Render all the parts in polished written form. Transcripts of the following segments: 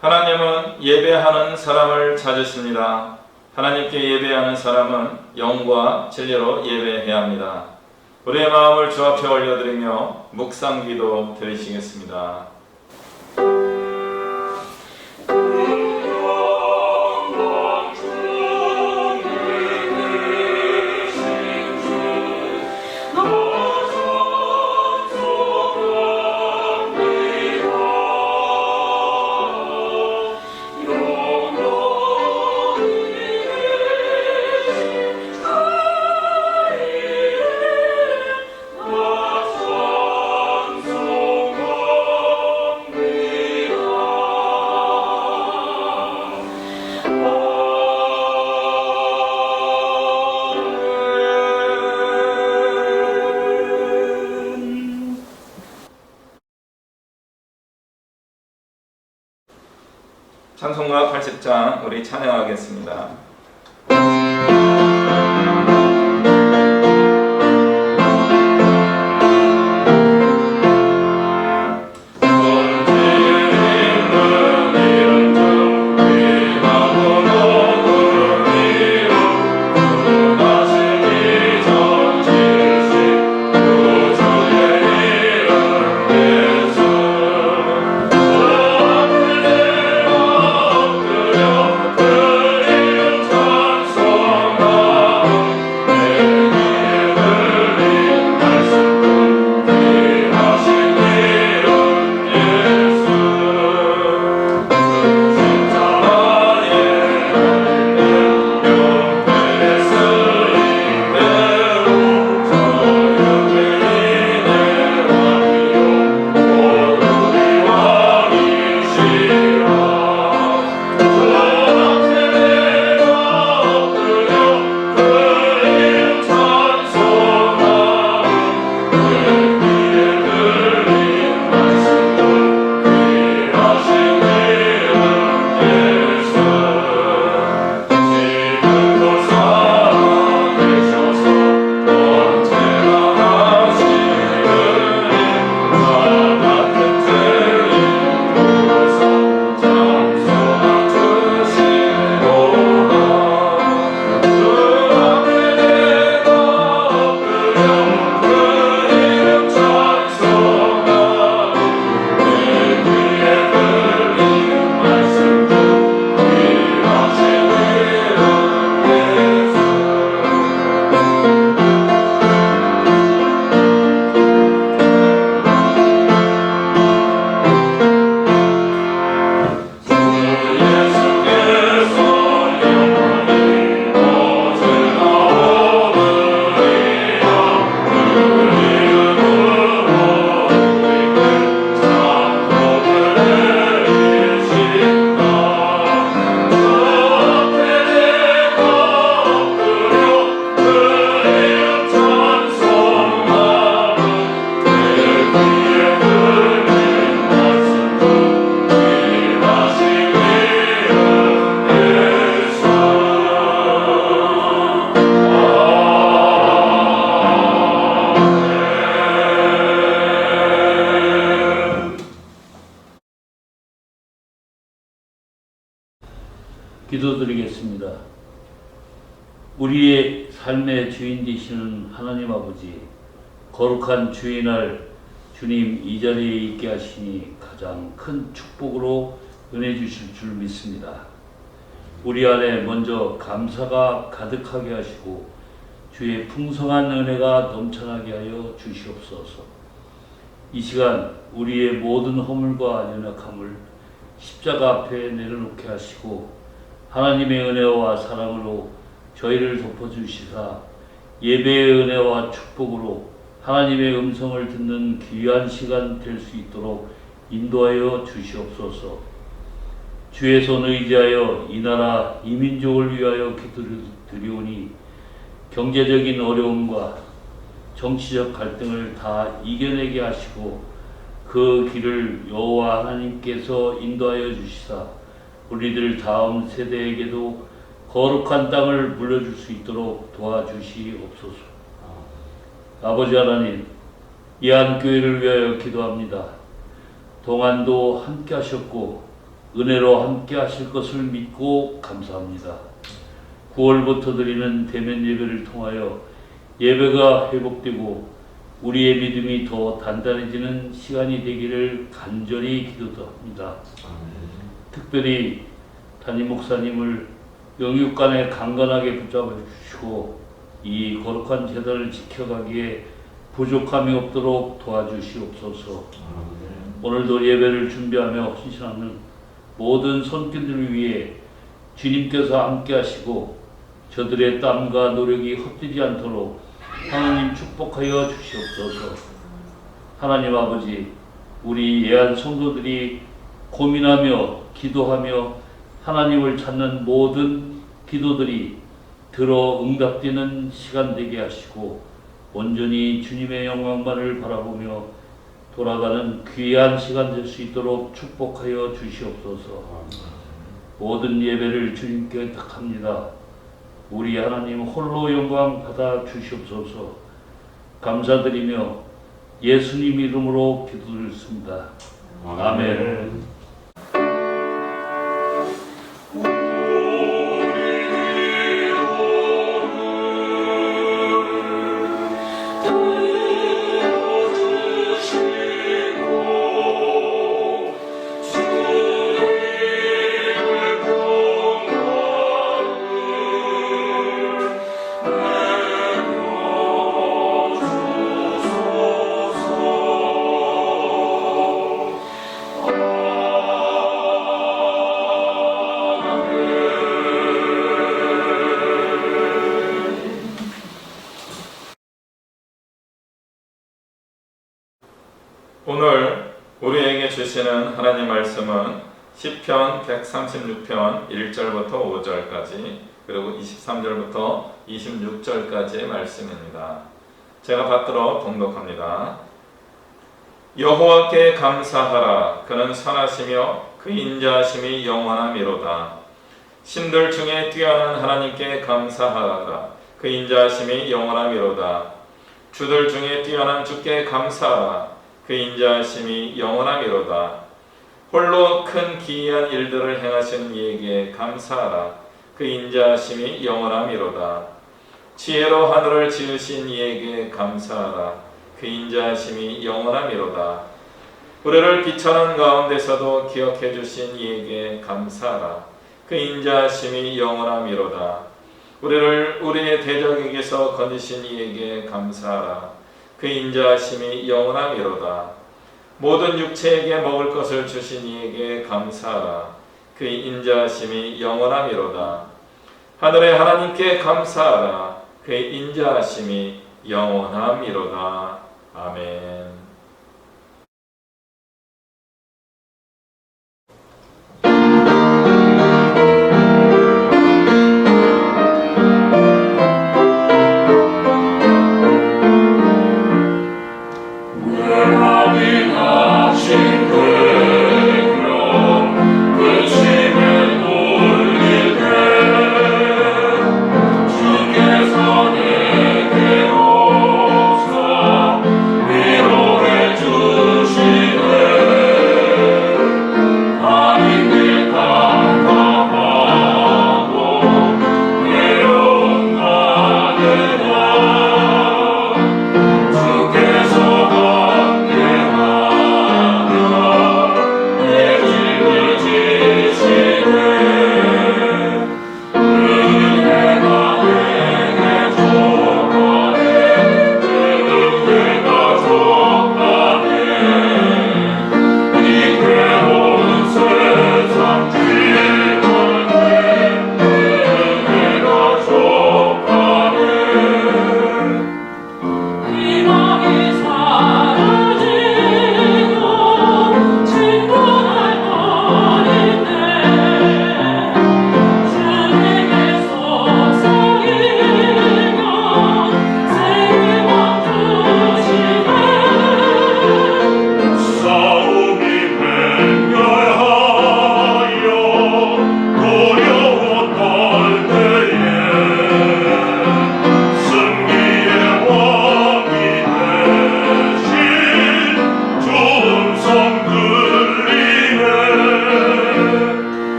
하나님은 예배하는 사람을 찾으십니다. 하나님께 예배하는 사람은 영과 진리로 예배해야 합니다. 우리의 마음을 주 앞에 올려드리며 묵상기도 드리시겠습니다. 찬송가 80장 우리 찬양하겠습니다. 기도드리겠습니다. 우리의 삶의 주인 되시는 하나님 아버지, 거룩한 주일날 주님 이 자리에 있게 하시니 가장 큰 축복으로 은혜 주실 줄 믿습니다. 우리 안에 먼저 감사가 가득하게 하시고 주의 풍성한 은혜가 넘쳐나게 하여 주시옵소서. 이 시간 우리의 모든 허물과 연약함을 십자가 앞에 내려놓게 하시고 하나님의 은혜와 사랑으로 저희를 덮어주시사 예배의 은혜와 축복으로 하나님의 음성을 듣는 귀한 시간 될 수 있도록 인도하여 주시옵소서. 주의 손 의지하여 이 나라 이 민족을 위하여 기도드리오니 경제적인 어려움과 정치적 갈등을 다 이겨내게 하시고 그 길을 여호와 하나님께서 인도하여 주시사 우리들 다음 세대에게도 거룩한 땅을 물려줄 수 있도록 도와주시옵소서. 아버지 하나님, 이 한교회를 위하여 기도합니다. 동안도 함께 하셨고 은혜로 함께 하실 것을 믿고 감사합니다. 9월부터 드리는 대면 예배를 통하여 예배가 회복되고 우리의 믿음이 더 단단해지는 시간이 되기를 간절히 기도합니다. 특별히 담임 목사님을 영육간에 강건하게 붙잡아 주시고 이 거룩한 제단을 지켜가기에 부족함이 없도록 도와주시옵소서. 오늘도 예배를 준비하며 헌신하는 모든 손길들을 위해 주님께서 함께 하시고 저들의 땀과 노력이 헛되지 않도록 하나님 축복하여 주시옵소서. 하나님 아버지, 우리 예한 성도들이 고민하며 기도하며 하나님을 찾는 모든 기도들이 들어 응답되는 시간 되게 하시고 온전히 주님의 영광만을 바라보며 돌아가는 귀한 시간 될 수 있도록 축복하여 주시옵소서. 모든 예배를 주님께 의탁합니다. 우리 하나님 홀로 영광 받아 주시옵소서. 감사드리며 예수님 이름으로 기도드렸습니다. 아멘. 오늘 우리에게 주시는 하나님 말씀은 시편 136편 1절부터 5절까지 그리고 23절부터 26절까지의 말씀입니다. 제가 받들어 봉독합니다. 여호와께 감사하라. 그는 선하시며 그 인자하심이 영원함이로다. 신들 중에 뛰어난 하나님께 감사하라. 그 인자하심이 영원함이로다. 주들 중에 뛰어난 주께 감사하라. 그 인자하심이 영원함이로다. 홀로 큰 기이한 일들을 행하신 이에게 감사하라. 그 인자하심이 영원함이로다. 지혜로 하늘을 지으신 이에게 감사하라. 그 인자하심이 영원함이로다. 우리를 비천한 가운데서도 기억해 주신 이에게 감사하라. 그 인자하심이 영원함이로다. 우리를 우리의 대적에게서 건지신 이에게 감사하라. 그 인자하심이 영원함이로다. 모든 육체에게 먹을 것을 주신 이에게 감사하라. 그 인자하심이 영원함이로다. 하늘의 하나님께 감사하라. 그 인자하심이 영원함이로다. 아멘. 주께서 내게 오사 위로해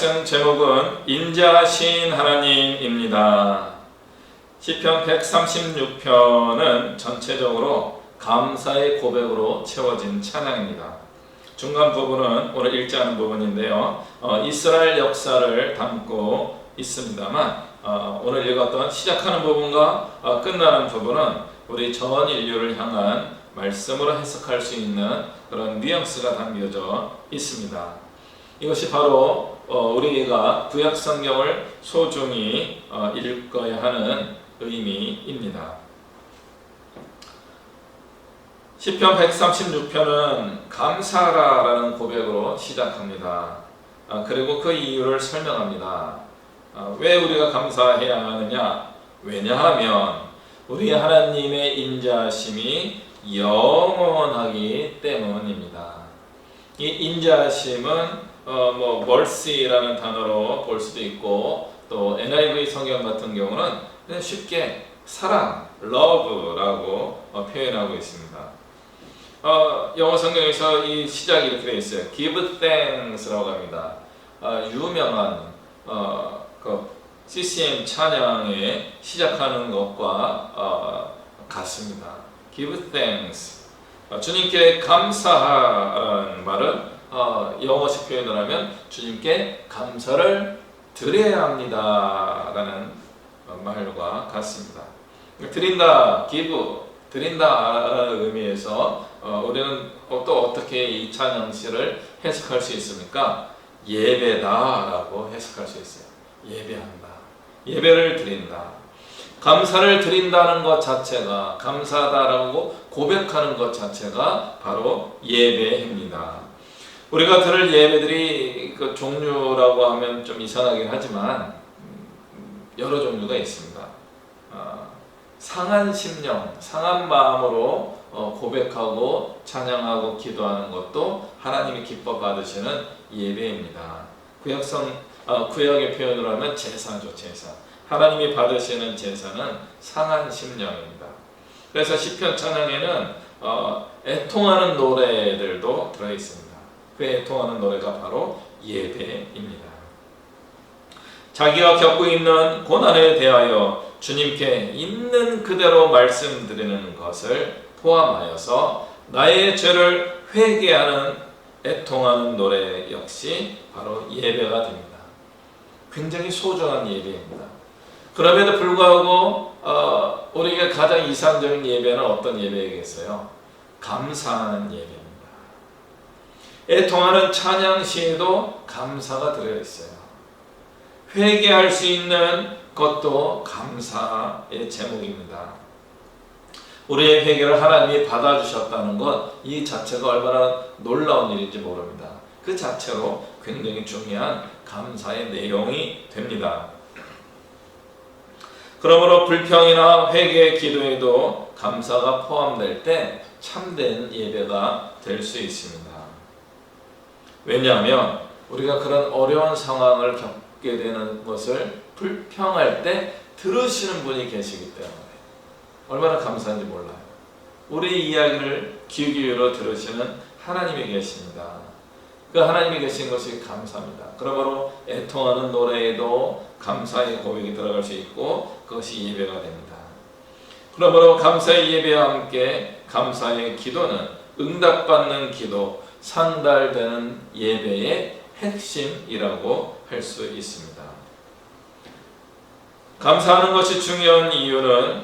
말씀 제목은 인자하신 하나님입니다. 시편 136편은 전체적으로 감사의 고백으로 채워진 찬양입니다. 중간 부분은 오늘 읽지 않은 부분인데요. 이스라엘 역사를 담고 있습니다만 오늘 읽었던 시작하는 부분과 끝나는 부분은 우리 전 인류를 향한 말씀으로 해석할 수 있는 그런 뉘앙스가 담겨져 있습니다. 이것이 바로 우리가 구약 성경을 소중히 읽어야 하는 의미입니다. 시편 136편은 감사하라라는 고백으로 시작합니다. 그리고 그 이유를 설명합니다. 왜 우리가 감사해야 하느냐? 왜냐하면 우리 하나님의 인자하심이 영원하기 때문입니다. 이 인자하심은 mercy라는 단어로 볼 수도 있고, 또 NIV 성경 같은 경우는 그냥 쉽게 사랑, love라고 표현하고 있습니다. 영어 성경에서 이 시작이 이렇게 되어 있어요. Give thanks라고 합니다. 유명한 그 CCM 찬양에 시작하는 것과 같습니다. Give thanks. 주님께 감사하라는 말은 영어식 표현을 하면 주님께 감사를 드려야 합니다 라는 말과 같습니다. 드린다, give, 드린다라는 의미에서 우리는 또 어떻게 이 찬양시를 해석할 수 있습니까? 예배다라고 해석할 수 있어요. 예배한다, 예배를 드린다. 감사를 드린다는 것 자체가, 감사하다라고 고백하는 것 자체가 바로 예배입니다. 우리가 들을 예배들이 그 종류라고 하면 좀 이상하긴 하지만 여러 종류가 있습니다. 상한 심령, 상한 마음으로 고백하고 찬양하고 기도하는 것도 하나님이 기뻐 받으시는 예배입니다. 구약의 표현으로 하면 제사죠, 제사. 하나님이 받으시는 제사는 상한 심령입니다. 그래서 시편 찬양에는 애통하는 노래들도 들어있습니다. 그 애통하는 노래가 바로 예배입니다. 자기가 겪고 있는 고난에 대하여 주님께 있는 그대로 말씀드리는 것을 포함하여서 나의 죄를 회개하는 애통하는 노래 역시 바로 예배가 됩니다. 굉장히 소중한 예배입니다. 그럼에도 불구하고 우리가 가장 이상적인 예배는 어떤 예배이겠어요? 감사하는 예배입니다. 애통하는 찬양시에도 감사가 들어있어요. 회개할 수 있는 것도 감사의 제목입니다. 우리의 회개를 하나님이 받아주셨다는 것, 이 자체가 얼마나 놀라운 일인지 모릅니다. 그 자체로 굉장히 중요한 감사의 내용이 됩니다. 그러므로 불평이나 회개의 기도에도 감사가 포함될 때 참된 예배가 될 수 있습니다. 왜냐하면 우리가 그런 어려운 상황을 겪게 되는 것을 불평할 때 들으시는 분이 계시기 때문에 얼마나 감사한지 몰라요. 우리 이야기를 귀 기울여 들으시는 하나님이 계십니다. 그 하나님이 계신 것이 감사합니다. 그러므로 애통하는 노래에도 감사의 고백이 들어갈 수 있고 그것이 예배가 됩니다. 그러므로 감사의 예배와 함께 감사의 기도는 응답받는 기도, 상달되는 예배의 핵심이라고 할 수 있습니다. 감사하는 것이 중요한 이유는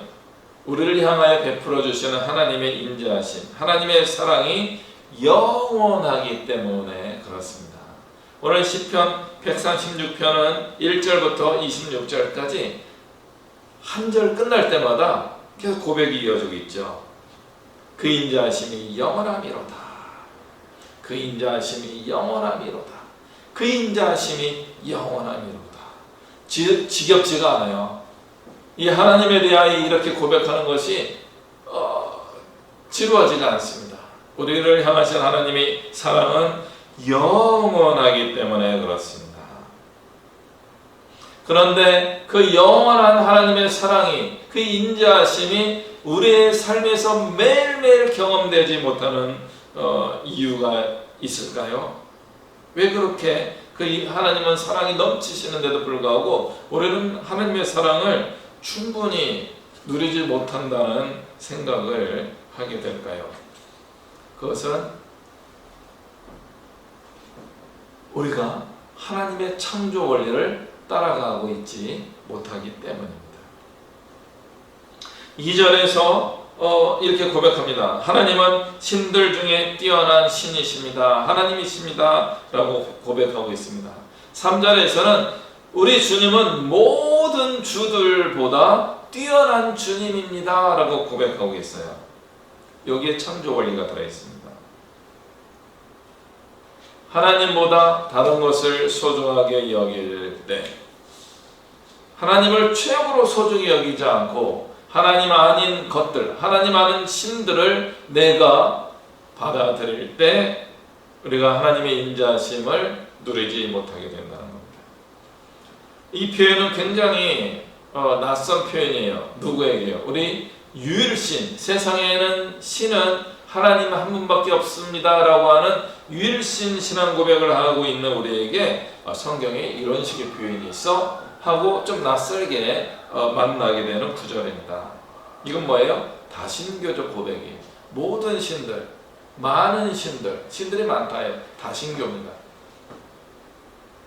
우리를 향하여 베풀어 주시는 하나님의 인자하심, 하나님의 사랑이 영원하기 때문에 그렇습니다. 오늘 시편 136편은 1절부터 26절까지 한 절 끝날 때마다 계속 고백이 이어지고 있죠. 그 인자하심이 영원함이로다. 그 인자하심이 영원함이로다. 그 인자하심이 영원함이로다. 지겹지가 않아요. 이 하나님에 대하여 이렇게 고백하는 것이 지루하지가 않습니다. 우리를 향하신 하나님의 사랑은 영원하기 때문에 그렇습니다. 그런데 그 영원한 하나님의 사랑이, 그 인자하심이 우리의 삶에서 매일매일 경험되지 못하는 이유가 있을까요? 왜 그렇게 하나님은 사랑이 넘치시는데도 불구하고 우리는 하나님의 사랑을 충분히 누리지 못한다는 생각을 하게 될까요? 그것은 우리가 하나님의 창조 원리를 따라가고 있지 못하기 때문입니다. 2절에서 이렇게 고백합니다. 하나님은 신들 중에 뛰어난 신이십니다. 하나님이십니다. 라고 고백하고 있습니다. 3절에서는 우리 주님은 모든 주들보다 뛰어난 주님입니다. 라고 고백하고 있어요. 여기에 창조 원리가 들어있습니다. 하나님보다 다른 것을 소중하게 여길 때 하나님을 최고로 소중히 여기지 않고 하나님 아닌 것들, 하나님 아닌 신들을 내가 받아들일 때 우리가 하나님의 인자심을 누리지 못하게 된다는 겁니다. 이 표현은 굉장히 낯선 표현이에요. 누구에게요? 우리 유일신, 세상에는 신은 하나님 한 분밖에 없습니다 라고 하는 유일신 신앙 고백을 하고 있는 우리에게 성경에 이런 식의 표현이 있어 하고 좀 낯설게 만나게 되는 구절입니다. 이건 뭐예요? 다신교적 고백이에요. 모든 신들, 많은 신들이 많다예요. 다신교입니다.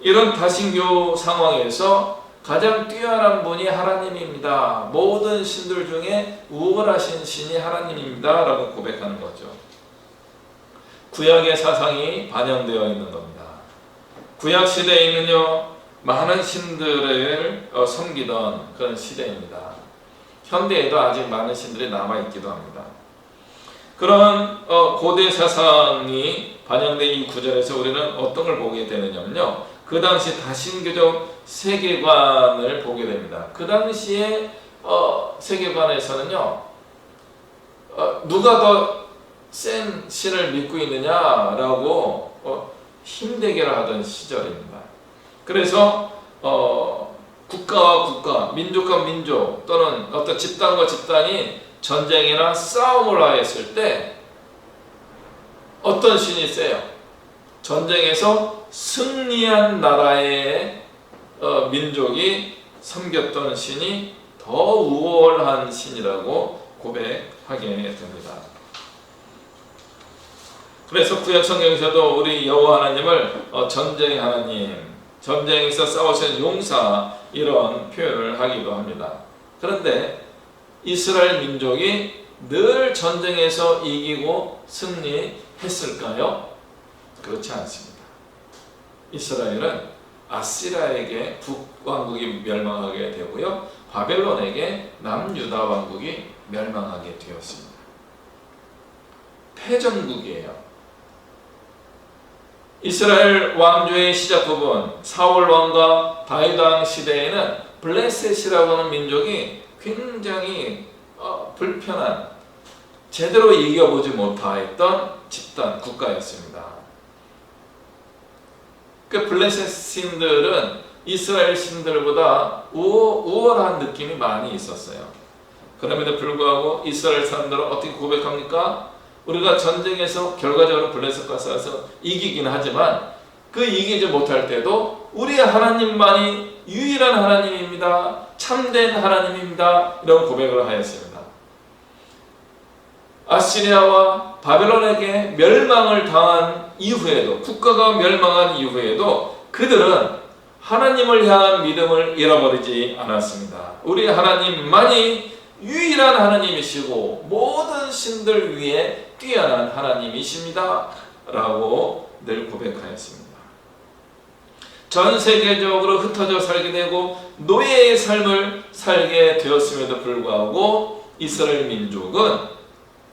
이런 다신교 상황에서 가장 뛰어난 분이 하나님입니다. 모든 신들 중에 우월하신 신이 하나님입니다 라고 고백하는 거죠. 구약의 사상이 반영되어 있는 겁니다. 구약 시대에는요, 많은 신들을 섬기던 그런 시대입니다. 현대에도 아직 많은 신들이 남아있기도 합니다. 그런 고대 사상이 반영된 이 구절에서 우리는 어떤 걸 보게 되느냐면요, 그 당시 다신교적 세계관을 보게 됩니다. 그 당시의 세계관에서는요, 누가 더 센 신을 믿고 있느냐라고 힘대결을 하던 시절입니다. 그래서 국가와 국가, 민족과 민족 또는 어떤 집단과 집단이 전쟁이나 싸움을 하였을 때 어떤 신이 세요? 전쟁에서 승리한 나라의 민족이 섬겼던 신이 더 우월한 신이라고 고백하게 됩니다. 그래서 구약 성경에서도 우리 여호와 하나님을 전쟁의 하나님, 전쟁에서 싸우시는 용사 이런 표현을 하기도 합니다. 그런데 이스라엘 민족이 늘 전쟁에서 이기고 승리했을까요? 그렇지 않습니다. 이스라엘은 아시리아에게 북왕국이 멸망하게 되고요, 바벨론에게 남유다 왕국이 멸망하게 되었습니다. 패전국이에요. 이스라엘 왕조의 시작 부분, 사울 왕과 다윗 왕 시대에는 블레셋이라고 하는 민족이 굉장히 불편한, 제대로 이겨보지 못하였던 집단 국가였습니다. 그 블레셋 신들은 이스라엘 신들보다 우월한 느낌이 많이 있었어요. 그럼에도 불구하고 이스라엘 사람들은 어떻게 고백합니까? 우리가 전쟁에서 결과적으로 블레셋과 싸워서 이기긴 하지만 그 이기지 못할 때도 우리의 하나님만이 유일한 하나님입니다. 참된 하나님입니다. 이런 고백을 하였습니다. 아시리아와 바벨론에게 멸망을 당한 이후에도, 국가가 멸망한 이후에도 그들은 하나님을 향한 믿음을 잃어버리지 않았습니다. 우리 하나님만이 유일한 하나님이시고 모든 신들 위에 뛰어난 하나님이십니다 라고 늘 고백하였습니다. 전 세계적으로 흩어져 살게 되고 노예의 삶을 살게 되었음에도 불구하고 이스라엘 민족은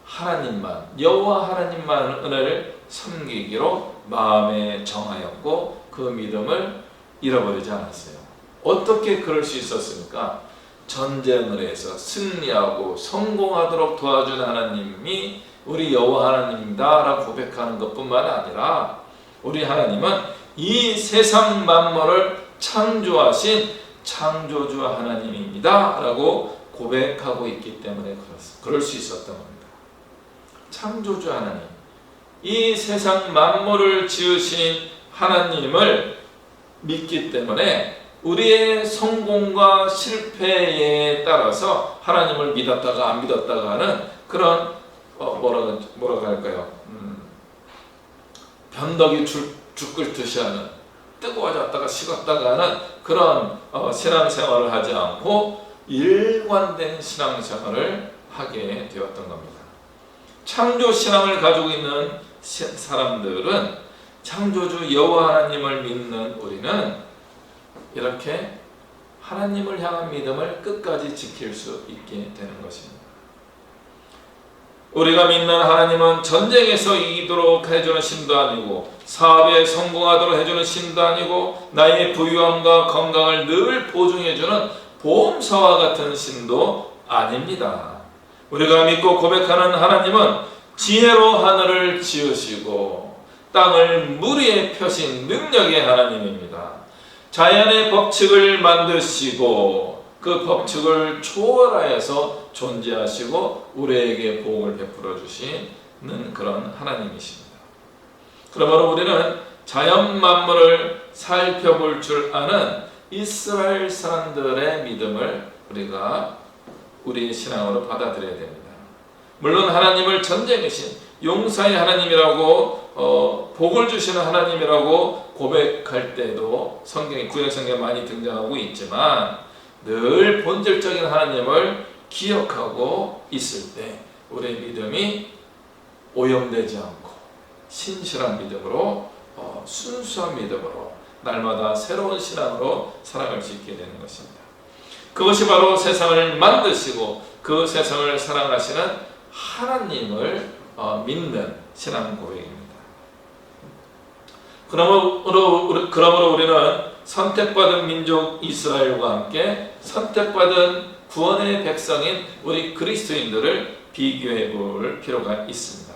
하나님만, 여호와 하나님만을 섬기기로 마음에 정하였고 그 믿음을 잃어버리지 않았어요. 어떻게 그럴 수 있었습니까? 전쟁을 해서 승리하고 성공하도록 도와준 하나님이 우리 여호와 하나님입니다 라고 고백하는 것뿐만 아니라 우리 하나님은 이 세상 만물을 창조하신 창조주 하나님입니다 라고 고백하고 있기 때문에 그럴 수 있었던 겁니다. 창조주 하나님, 이 세상 만물을 지으신 하나님을 믿기 때문에 우리의 성공과 실패에 따라서 하나님을 믿었다가 안 믿었다가 하는 그런 뭐라고 할까요? 변덕이 죽 끓듯이 하는, 뜨거워졌다가 식었다가 하는 그런 신앙생활을 하지 않고 일관된 신앙생활을 하게 되었던 겁니다. 창조신앙을 가지고 있는 사람들은, 창조주 여호와 하나님을 믿는 우리는 이렇게 하나님을 향한 믿음을 끝까지 지킬 수 있게 되는 것입니다. 우리가 믿는 하나님은 전쟁에서 이기도록 해주는 신도 아니고, 사업에 성공하도록 해주는 신도 아니고, 나의 부유함과 건강을 늘 보증해주는 보험사와 같은 신도 아닙니다. 우리가 믿고 고백하는 하나님은 지혜로 하늘을 지으시고 땅을 물 위에 펴신 능력의 하나님입니다. 자연의 법칙을 만드시고 그 법칙을 초월하여서 존재하시고 우리에게 복을 베풀어 주시는 그런 하나님이십니다. 그러므로 우리는 자연 만물을 살펴볼 줄 아는 이스라엘 사람들의 믿음을 우리가 우리의 신앙으로 받아들여야 됩니다. 물론 하나님을 전쟁이신 용사의 하나님이라고 복을 주시는 하나님이라고 고백할 때도 성경에, 구약 성경에 많이 등장하고 있지만, 늘 본질적인 하나님을 기억하고 있을 때 우리의 믿음이 오염되지 않고 신실한 믿음으로, 순수한 믿음으로 날마다 새로운 신앙으로 살아갈 수 있게 되는 것입니다. 그것이 바로 세상을 만드시고 그 세상을 사랑하시는 하나님을 믿는 신앙 고백입니다. 그러므로 우리는 선택받은 민족 이스라엘과 함께 선택받은 구원의 백성인 우리 그리스도인들을 비교해 볼 필요가 있습니다.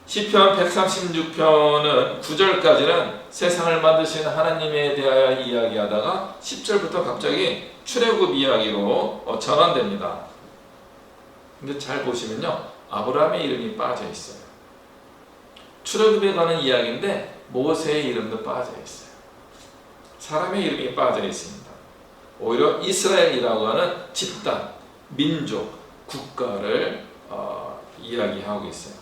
시편 136편은 9절까지는 세상을 만드신 하나님에 대하여 이야기하다가 10절부터 갑자기 출애굽 이야기로 전환됩니다. 근데 잘 보시면요, 아브라함의 이름이 빠져 있어요. 출애굽에 관한 이야기인데 모세의 이름도 빠져 있어요. 사람의 이름이 빠져 있습니다. 오히려 이스라엘이라고 하는 집단, 민족, 국가를 이야기하고 있어요.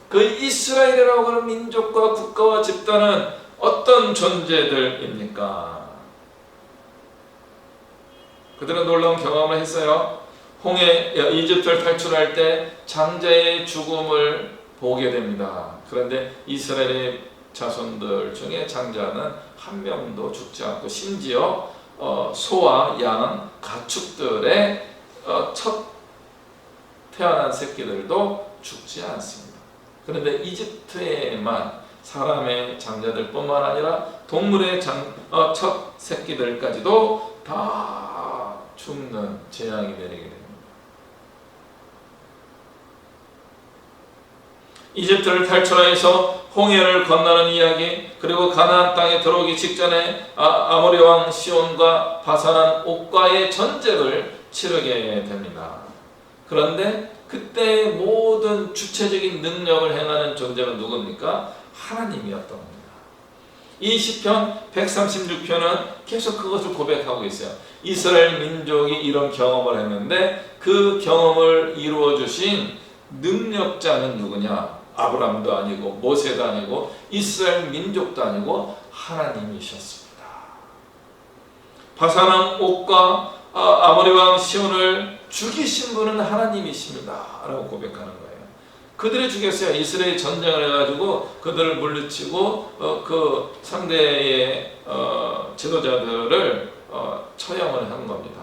그 이스라엘이라고 하는 민족과 국가와 집단은 어떤 존재들입니까? 그들은 놀라운 경험을 했어요. 이집트를 탈출할 때 장자의 죽음을 보게 됩니다. 그런데 이스라엘의 자손들 중에 장자는 한 명도 죽지 않고, 심지어 소와 양, 가축들의 첫 태어난 새끼들도 죽지 않습니다. 그런데 이집트에만 사람의 장자들 뿐만 아니라 동물의 첫 새끼들까지도 다 죽는 재앙이 내리게 됩니다. 이집트를 탈출하여서 홍해를 건너는 이야기, 그리고 가나안 땅에 들어오기 직전에 아모리 왕 시온과 바산한 옥과의 전쟁을 치르게 됩니다. 그런데 그때 모든 주체적인 능력을 행하는 존재는 누굽니까? 하나님이었던 겁니다. 이 시편 136편은 계속 그것을 고백하고 있어요. 이스라엘 민족이 이런 경험을 했는데 그 경험을 이루어 주신 능력자는 누구냐? 아브라함도 아니고 모세도 아니고 이스라엘 민족도 아니고 하나님이셨습니다. 바산왕 옥과 아모리 왕 시온을 죽이신 분은 하나님이십니다 라고 고백하는 거예요. 그들이 죽였어요. 이스라엘 전쟁을 해가지고 그들을 물리치고 그 상대의 지도자들을 처형을 한 겁니다.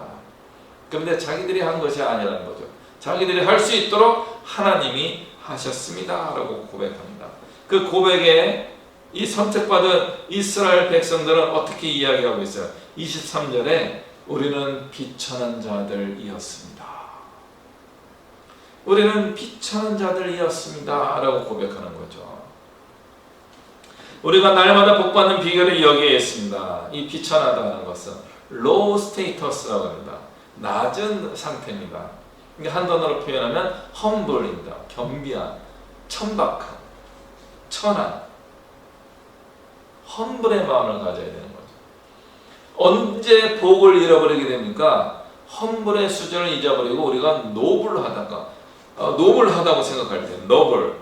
그런데 자기들이 한 것이 아니라는 거죠. 자기들이 할 수 있도록 하나님이 하셨습니다 라고 고백합니다. 그 고백에 이 선택받은 이스라엘 백성들은 어떻게 이야기하고 있어요? 23절에 우리는 비천한 자들이었습니다. 우리는 비천한 자들이었습니다 라고 고백하는 거죠. 우리가 날마다 복받는 비결이 여기에 있습니다. 이 비천하다는 것은 low status라고 합니다. 낮은 상태입니다. 한 단어로 표현하면 humble입니다. 겸비한, 천박한, 천한. 험불의 마음을 가져야 되는 거죠. 언제 복을 잃어버리게 됩니까? 험불의 수준을 잊어버리고 우리가 노블하다고 생각할 때, 노블,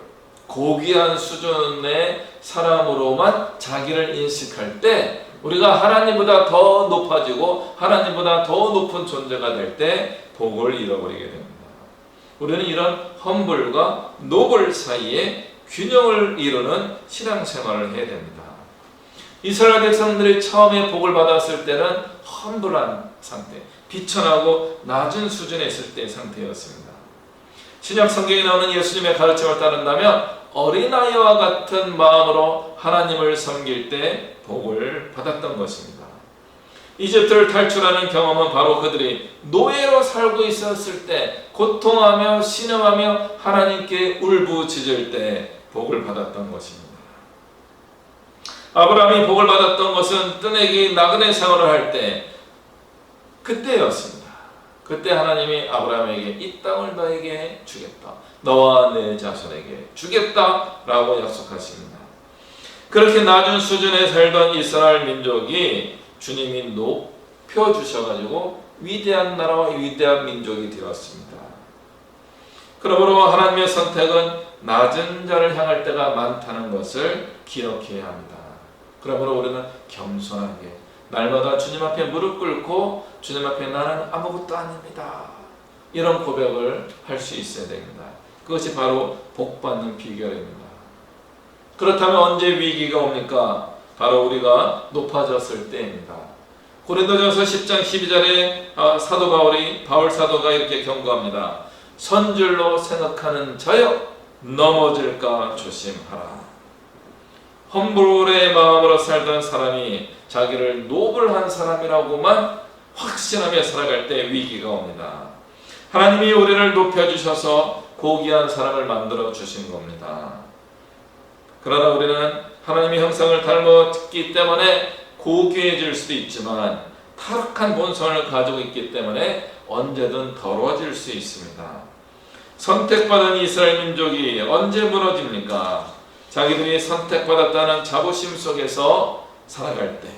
고귀한 수준의 사람으로만 자기를 인식할 때 우리가 하나님보다 더 높아지고 하나님보다 더 높은 존재가 될 때 복을 잃어버리게 됩니다. 우리는 이런 험불과 노블 사이에 균형을 이루는 신앙생활을 해야 됩니다. 이스라엘 백성들이 처음에 복을 받았을 때는 험불한 상태, 비천하고 낮은 수준에 있을 때의 상태였습니다. 신약 성경에 나오는 예수님의 가르침을 따른다면 어린아이와 같은 마음으로 하나님을 섬길 때 복을 받았던 것입니다. 이집트를 탈출하는 경험은 바로 그들이 노예로 살고 있었을 때 고통하며 신음하며 하나님께 울부짖을 때 복을 받았던 것입니다. 아브라함이 복을 받았던 것은 뜨내기 나그네 생활을 할 때 그때였습니다. 그때 하나님이 아브라함에게 이 땅을 너에게 주겠다. 너와 내 자손에게 주겠다라고 약속하십니다. 그렇게 낮은 수준에 살던 이스라엘 민족이 주님이 높여주셔가지고 위대한 나라와 위대한 민족이 되었습니다. 그러므로 하나님의 선택은 낮은 자를 향할 때가 많다는 것을 기억해야 합니다. 그러므로 우리는 겸손하게 날마다 주님 앞에 무릎 꿇고 주님 앞에 나는 아무것도 아닙니다. 이런 고백을 할 수 있어야 됩니다. 그것이 바로 복받는 비결입니다. 그렇다면 언제 위기가 옵니까? 바로 우리가 높아졌을 때입니다. 고린도전서 10장 12절에 바울 사도가 이렇게 경고합니다. 선줄로 생각하는 자여 넘어질까 조심하라. 험불의 마음으로 살던 사람이 자기를 노블한 사람이라고만 확신하며 살아갈 때 위기가 옵니다. 하나님이 우리를 높여주셔서 고귀한 사람을 만들어 주신 겁니다. 그러나 우리는 하나님의 형상을 닮았기 때문에 고귀해질 수도 있지만 타락한 본성을 가지고 있기 때문에 언제든 더러워질 수 있습니다. 선택받은 이스라엘 민족이 언제 무너집니까? 자기들이 선택받았다는 자부심 속에서 살아갈 때,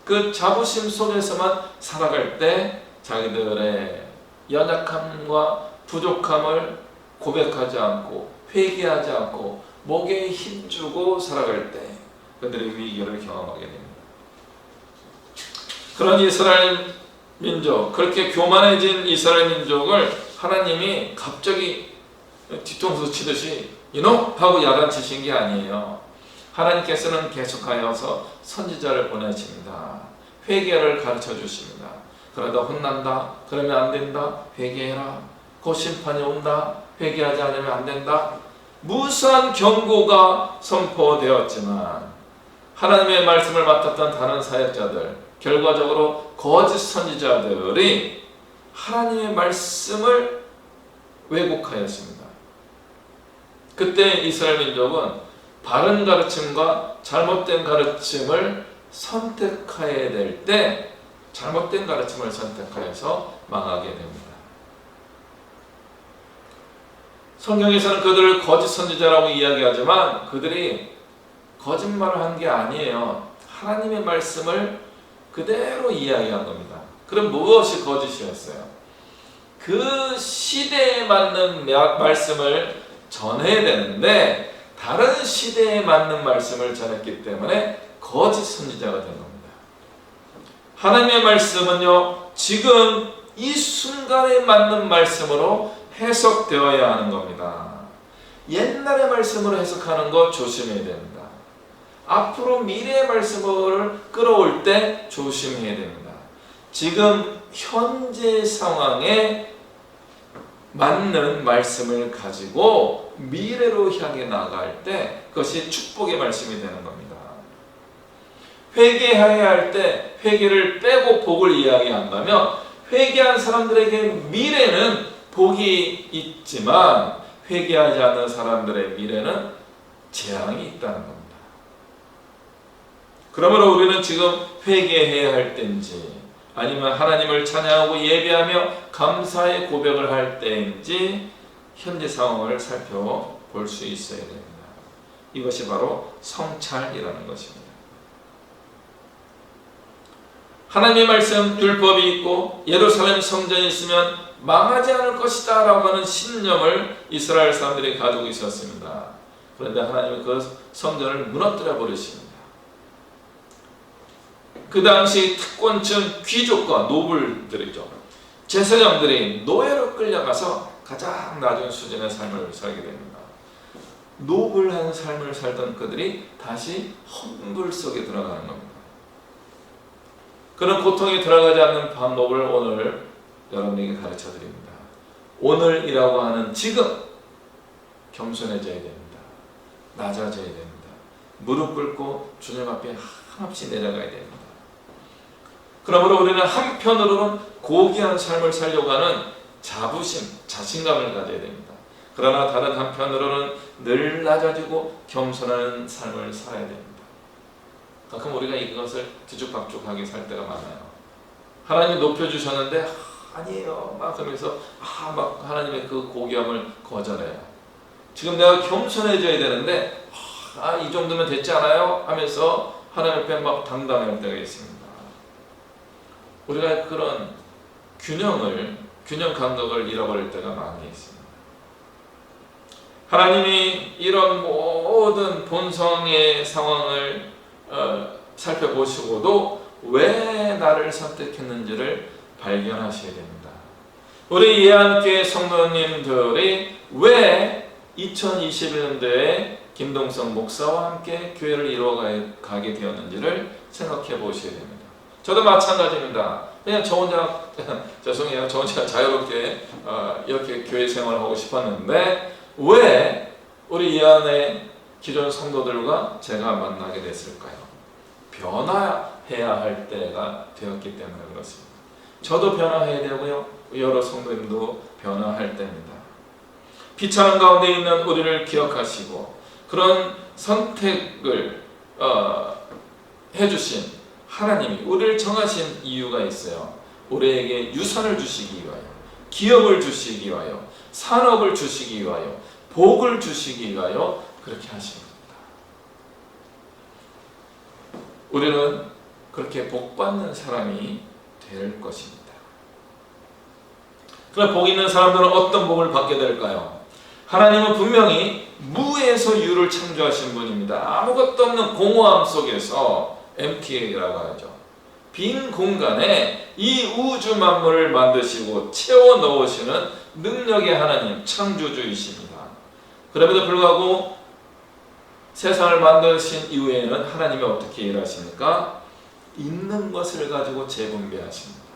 그 자부심 속에서만 살아갈 때 자기들의 연약함과 부족함을 고백하지 않고 회개하지 않고 목에 힘주고 살아갈 때 그들의 위기를 경험하게 됩니다. 그런 이스라엘 민족, 그렇게 교만해진 이스라엘 민족을 하나님이 갑자기 뒤통수 치듯이 이놈! 하고 야단치신 게 아니에요. 하나님께서는 계속하여서 선지자를 보내십니다. 회개를 가르쳐 주십니다. 그러다 혼난다. 그러면 안 된다. 회개해라. 곧 심판이 온다. 회개하지 않으면 안 된다. 무수한 경고가 선포되었지만 하나님의 말씀을 맡았던 다른 사역자들, 결과적으로 거짓 선지자들이 하나님의 말씀을 왜곡하였습니다. 그때 이스라엘 민족은 바른 가르침과 잘못된 가르침을 선택해야 될 때 잘못된 가르침을 선택하여서 망하게 됩니다. 성경에서는 그들을 거짓 선지자라고 이야기하지만 그들이 거짓말을 한 게 아니에요. 하나님의 말씀을 그대로 이야기한 겁니다. 그럼 무엇이 거짓이었어요? 그 시대에 맞는 말씀을 전해야 되는데 다른 시대에 맞는 말씀을 전했기 때문에 거짓 선지자가 된 겁니다. 하나님의 말씀은요, 지금 이 순간에 맞는 말씀으로 해석되어야 하는 겁니다. 옛날의 말씀으로 해석하는 거 조심해야 됩니다. 앞으로 미래의 말씀을 끌어올 때 조심해야 됩니다. 지금 현재 상황에 맞는 말씀을 가지고 미래로 향해 나갈 때 그것이 축복의 말씀이 되는 겁니다. 회개해야 할 때 회개를 빼고 복을 이야기한다면 회개한 사람들에게 미래는 복이 있지만 회개하지 않는 사람들의 미래는 재앙이 있다는 겁니다. 그러므로 우리는 지금 회개해야 할 때인지 아니면 하나님을 찬양하고 예배하며 감사의 고백을 할 때인지 현재 상황을 살펴볼 수 있어야 됩니다. 이것이 바로 성찰이라는 것입니다. 하나님의 말씀 율법이 있고 예루살렘 성전이 있으면 망하지 않을 것이다 라고 하는 신념을 이스라엘 사람들이 가지고 있었습니다. 그런데 하나님은 그 성전을 무너뜨려 버리십니다. 그 당시 특권층 귀족과 노블들이죠. 제사장들이 노예로 끌려가서 가장 낮은 수준의 삶을 살게 됩니다. 노블한 삶을 살던 그들이 다시 험불 속에 들어가는 겁니다. 그런 고통에 들어가지 않는 방법을 오늘 여러분에게 가르쳐 드립니다. 오늘이라고 하는 지금 겸손해져야 됩니다. 낮아져야 됩니다. 무릎 꿇고 주님 앞에 한없이 내려가야 됩니다. 그러므로 우리는 한편으로는 고귀한 삶을 살려고 하는 자부심, 자신감을 가져야 됩니다. 그러나 다른 한편으로는 늘 낮아지고 겸손한 삶을 살아야 됩니다. 가끔 우리가 이것을 뒤죽박죽하게 살 때가 많아요. 하나님이 높여주셨는데 아니에요 막 하면서 막 하나님의 그 고귀함을 거절해요. 지금 내가 겸손해져야 되는데 이 정도면 됐지 않아요? 하면서 하나님 앞에 막 당당할 때가 있습니다. 우리가 그런 균형 감각을 잃어버릴 때가 많이 있습니다. 하나님이 이런 모든 본성의 상황을 살펴보시고도 왜 나를 선택했는지를 발견하셔야 됩니다. 우리 예안교회 성도님들이 왜 2021년도에 김동성 목사와 함께 교회를 이루어가게 되었는지를 생각해 보셔야 됩니다. 저도 마찬가지입니다. 그냥 저 혼자 죄송해요. 저 혼자 자유롭게 이렇게 교회 생활을 하고 싶었는데 왜 우리 예안의 기존 성도들과 제가 만나게 됐을까요? 변화해야 할 때가 되었기 때문에 그렇습니다. 저도 변화해야 되고요. 여러 성도님도 변화할 때입니다. 비참한 가운데 있는 우리를 기억하시고 그런 선택을 해주신 하나님이 우리를 정하신 이유가 있어요. 우리에게 유산을 주시기 위하여, 기업을 주시기 위하여, 산업을 주시기 위하여, 복을 주시기 위하여 그렇게 하신 겁니다. 우리는 그렇게 복받는 사람이 될 것입니다. 그럼 복 있는 사람들은 어떤 복을 받게 될까요? 하나님은 분명히 무에서 유를 창조하신 분입니다. 아무것도 없는 공허함 속에서 MTA라고 하죠. 빈 공간에 이 우주 만물을 만드시고 채워 넣으시는 능력의 하나님, 창조주이십니다. 그럼에도 불구하고 세상을 만드신 이후에는 하나님이 어떻게 일하십니까? 있는 것을 가지고 재분배하십니다.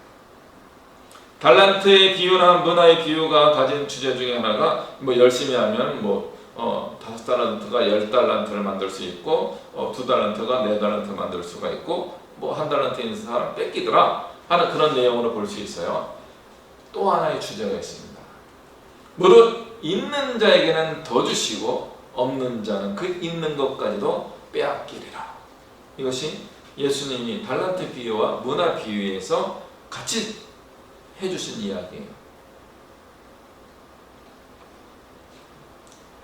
달란트의 비유나 문화의 비유가 가진 주제 중에 하나가 열심히 하면 5달란트가 10달란트를 만들 수 있고 2달란트가 4달란트 만들 수가 있고 1달란트 있는 사람 뺏기더라 하는 그런 내용으로 볼 수 있어요. 또 하나의 주제가 있습니다. 무릇 있는 자에게는 더 주시고 없는 자는 그 있는 것까지도 빼앗기리라. 이것이 예수님이 달란트 비유와 문화 비유에서 같이 해주신 이야기예요.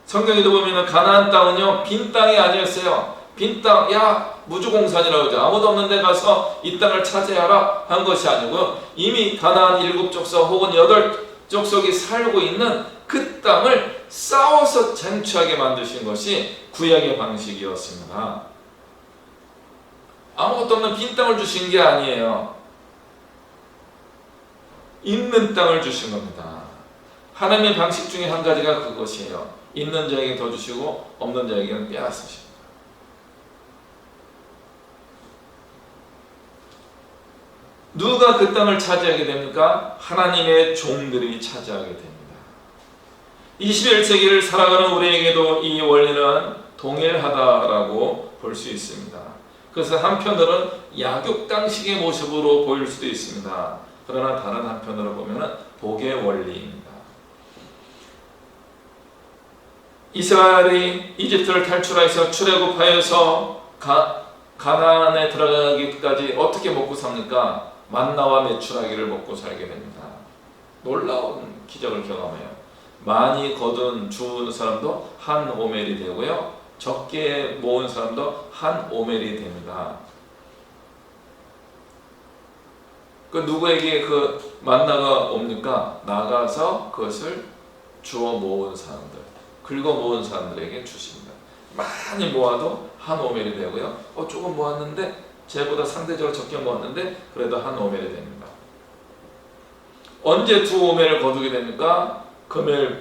성경에도 보면 가나안 땅은요 빈 땅이 아니었어요. 빈 땅, 무주공산이라고 하죠. 아무도 없는 데 가서 이 땅을 차지하라 한 것이 아니고 이미 가나안 7족속 혹은 8족속이 살고 있는 그 땅을 싸워서 쟁취하게 만드신 것이 구약의 방식이었습니다. 아무것도 없는 빈 땅을 주신 게 아니에요. 있는 땅을 주신 겁니다. 하나님의 방식 중에 한 가지가 그것이에요. 있는 자에게 더 주시고 없는 자에게는 빼앗으십니다. 누가 그 땅을 차지하게 됩니까? 하나님의 종들이 차지하게 됩니다. 21세기를 살아가는 우리에게도 이 원리는 동일하다라고 볼 수 있습니다. 그래서 한편으로는 약육강식의 모습으로 보일 수도 있습니다. 그러나 다른 한편으로 보면 복의 원리입니다. 이스라엘이 이집트를 탈출해서 출애굽하여서 가나안에 들어가기까지 어떻게 먹고 삽니까? 만나와 메추라기를 먹고 살게 됩니다. 놀라운 기적을 경험해요. 많이 거둔 주운 사람도 한 오멜이 되고요. 적게 모은 사람도 한 오멜이 됩니다. 그 누구에게 그 만나가 옵니까? 나가서 그것을 주워 모은 사람들, 긁어 모은 사람들에게 주십니다. 많이 모아도 한 오멜이 되고요. 조금 모았는데 쟤보다 상대적으로 적게 모았는데 그래도 한 오멜이 됩니다. 언제 두 오멜을 거두게 됩니까? 금요일에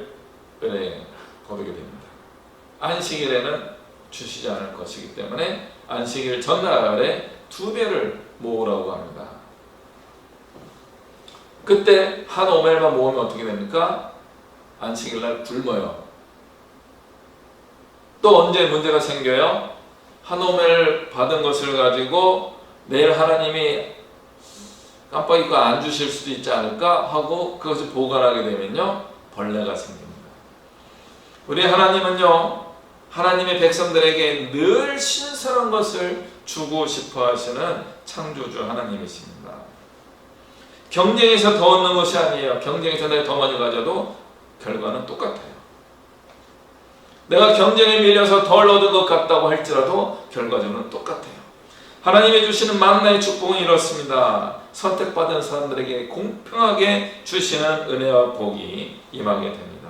거두게 됩니다. 안식일에는 주시지 않을 것이기 때문에 안식일 전날에 2배를 모으라고 합니다. 그때 한 오멜만 모으면 어떻게 됩니까? 안식일날 굶어요. 또 언제 문제가 생겨요? 한 오멜 받은 것을 가지고 내일 하나님이 깜빡 잊고 안 주실 수도 있지 않을까 하고 그것을 보관하게 되면요, 벌레가 생깁니다. 우리 하나님은요, 하나님의 백성들에게 늘 신선한 것을 주고 싶어 하시는 창조주 하나님이십니다. 경쟁에서 더 얻는 것이 아니에요. 경쟁에서 내가 더 많이 가져도 결과는 똑같아요. 내가 경쟁에 밀려서 덜 얻은 것 같다고 할지라도 결과적으로는 똑같아요. 하나님이 주시는 만나의 축복은 이렇습니다. 선택받은 사람들에게 공평하게 주시는 은혜와 복이 임하게 됩니다.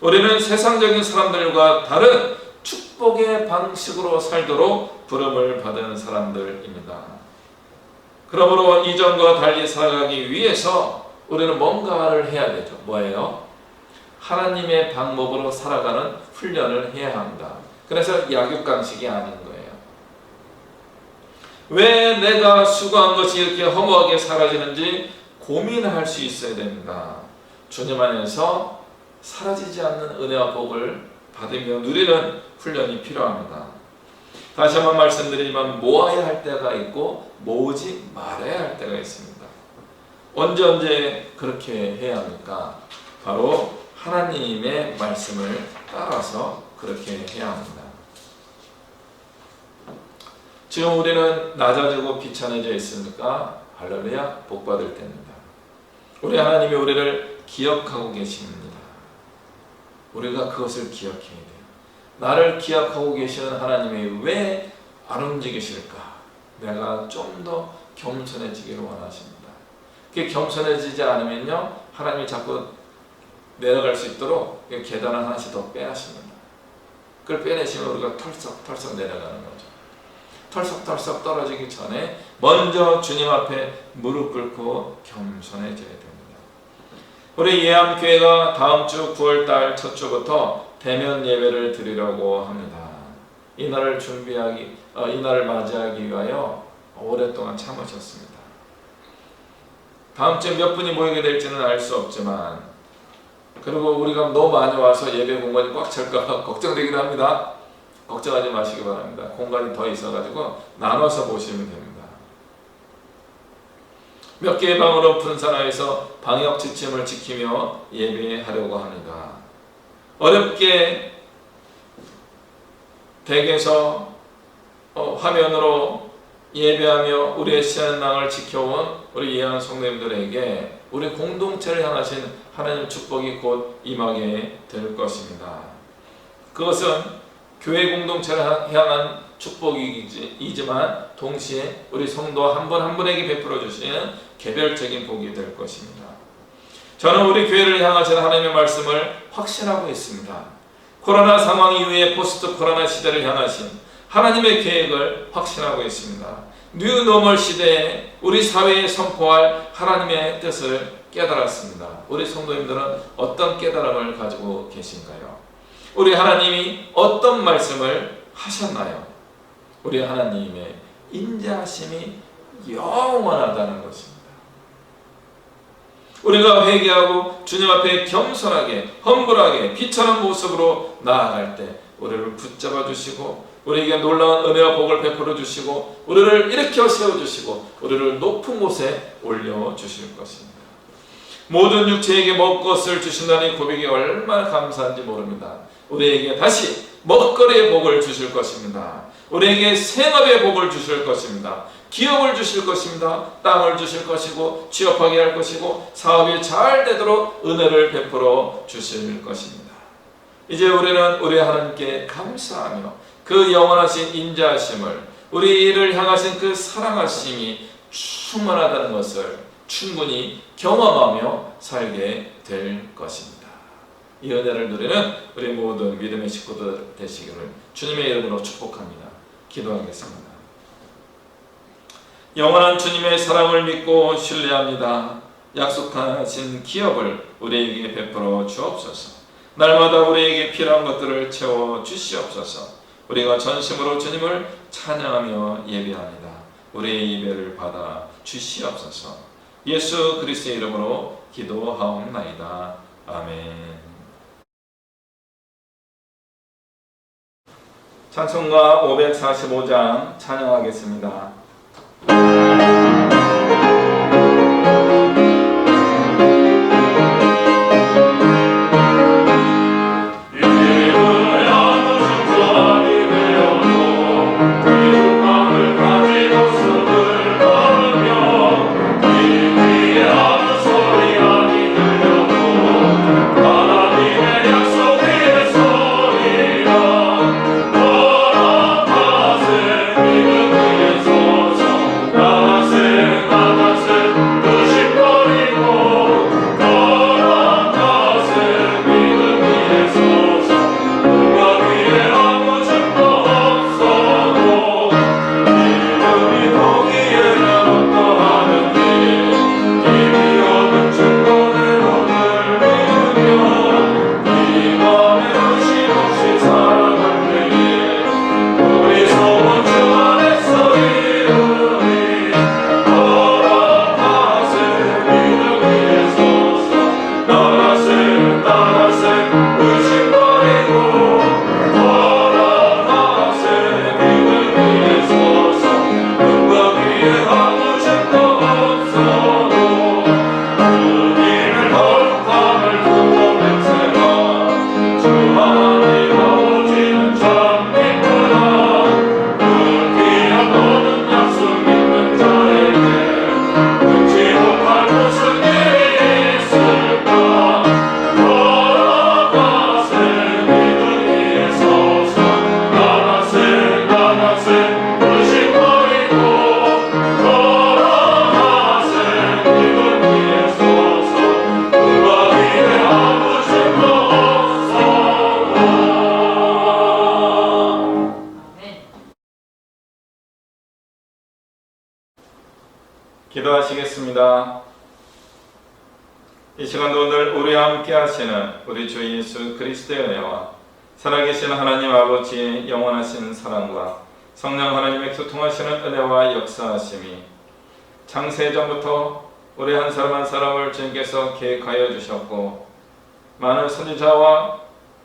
우리는 세상적인 사람들과 다른 축복의 방식으로 살도록 부름을 받은 사람들입니다. 그러므로 이전과 달리 살아가기 위해서 우리는 뭔가를 해야 되죠. 뭐예요? 하나님의 방법으로 살아가는 훈련을 해야 합니다. 그래서 약육강식이 아닌 거예요. 왜 내가 수고한 것이 이렇게 허무하게 사라지는지 고민할 수 있어야 됩니다. 주님 안에서 사라지지 않는 은혜와 복을 받으며 누리는 훈련이 필요합니다. 다시 한번 말씀드리지만 모아야 할 때가 있고 모으지 말아야 할 때가 있습니다. 언제 그렇게 해야 합니까? 바로 하나님의 말씀을 따라서 그렇게 해야 합니다. 지금 우리는 낮아지고 비천해져 있으니까 할렐루야 복받을 때입니다. 우리 하나님이 우리를 기억하고 계십니다. 우리가 그것을 기억해야 돼요. 나를 기억하고 계시는 하나님이 왜 안 움직이실까? 내가 좀 더 겸손해지기를 원하십니다. 그게 겸손해지지 않으면요, 하나님이 자꾸 내려갈 수 있도록 계단을 하나씩 더 빼하십니다. 그걸 빼내시면 우리가 털썩 내려가는 거죠. 털썩 떨어지기 전에 먼저 주님 앞에 무릎 꿇고 겸손해져야 됩니다. 우리 예암교회가 다음 주 9월달 첫 주부터 대면 예배를 드리려고 합니다. 이날을 이날을 맞이하기 위하여 오랫동안 참으셨습니다. 다음 주에 몇 분이 모이게 될지는 알 수 없지만, 그리고 우리가 너무 많이 와서 예배 공간이 꽉 찰까 걱정되기도 합니다. 걱정하지 마시기 바랍니다. 공간이 더 있어가지고 나눠서 모시면 됩니다. 몇 개의 방으로 분산하여서 방역 지침을 지키며 예배하려고 합니다. 어렵게 댁에서 화면으로 예배하며 우리의 신앙을 지켜온 우리 예한 성도님들에게 우리 공동체를 향하신 하나님의 축복이 곧 임하게 될 것입니다. 그것은 교회 공동체를 향한 축복이지만 동시에 우리 성도 한 분 한 분에게 베풀어 주시는 개별적인 복이 될 것입니다. 저는 우리 교회를 향하신 하나님의 말씀을 확신하고 있습니다. 코로나 상황 이후에 포스트 코로나 시대를 향하신 하나님의 계획을 확신하고 있습니다. 뉴 노멀 시대에 우리 사회에 선포할 하나님의 뜻을 깨달았습니다. 우리 성도님들은 어떤 깨달음을 가지고 계신가요? 우리 하나님이 어떤 말씀을 하셨나요? 우리 하나님의 인자하심이 영원하다는 것입니다. 우리가 회개하고 주님 앞에 겸손하게 험불하게 비천한 모습으로 나아갈 때 우리를 붙잡아 주시고 우리에게 놀라운 은혜와 복을 베풀어 주시고 우리를 일으켜 세워주시고 우리를 높은 곳에 올려주실 것입니다. 모든 육체에게 먹을 것을 주신다는 고백이 얼마나 감사한지 모릅니다. 우리에게 다시 먹거리의 복을 주실 것입니다. 우리에게 생업의 복을 주실 것입니다. 기업을 주실 것입니다. 땅을 주실 것이고 취업하게 할 것이고 사업이 잘 되도록 은혜를 베풀어 주실 것입니다. 이제 우리는 우리 하나님께 감사하며 그 영원하신 인자하심을 우리를 향하신 그 사랑하심이 충만하다는 것을 충분히 경험하며 살게 될 것입니다. 이 은혜를 누리는 우리 모든 믿음의 식구들 되시기를 주님의 이름으로 축복합니다. 기도하겠습니다. 영원한 주님의 사랑을 믿고 신뢰합니다. 약속하신 기업을 우리에게 베풀어 주옵소서. 날마다 우리에게 필요한 것들을 채워 주시옵소서. 우리가 전심으로 주님을 찬양하며 예배합니다. 우리의 예배를 받아 주시옵소서. 예수 그리스도의 이름으로 기도하옵나이다. 아멘. 찬송가 545장 찬양하겠습니다. 기도하시겠습니다. 이 시간도 오늘 우리와 함께 하시는 우리 주 예수 그리스도의 은혜와 살아계신 하나님 아버지의 영원하신 사랑과 성령 하나님의 소통하시는 은혜와 역사하심이 창세전부터 우리 한 사람 한 사람을 주님께서 계획하여 주셨고 많은 선지자와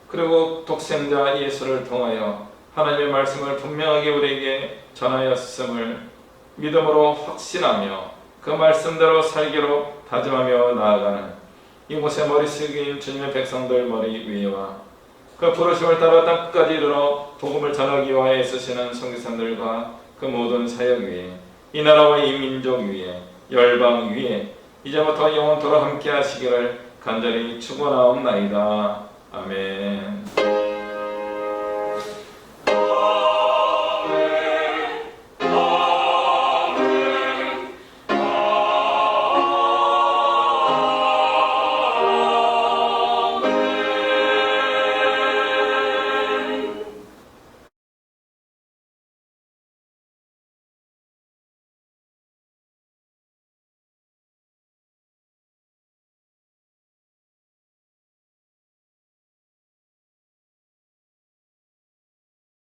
그리고 독생자 예수를 통하여 하나님의 말씀을 분명하게 우리에게 전하였음을 믿음으로 확신하며 그 말씀대로 살기로 다짐하며 나아가는 이곳의 머리 숙인 주님의 백성들 머리 위와 그 부르심을 따라 땅끝까지 이르러 복음을 전하기 위하여 애쓰시는 선교사들과 그 모든 사역 위에 이 나라와 이 민족 위에 열방 위에 이제부터 영원토록 함께 하시기를 간절히 축원하옵나이다. 아멘.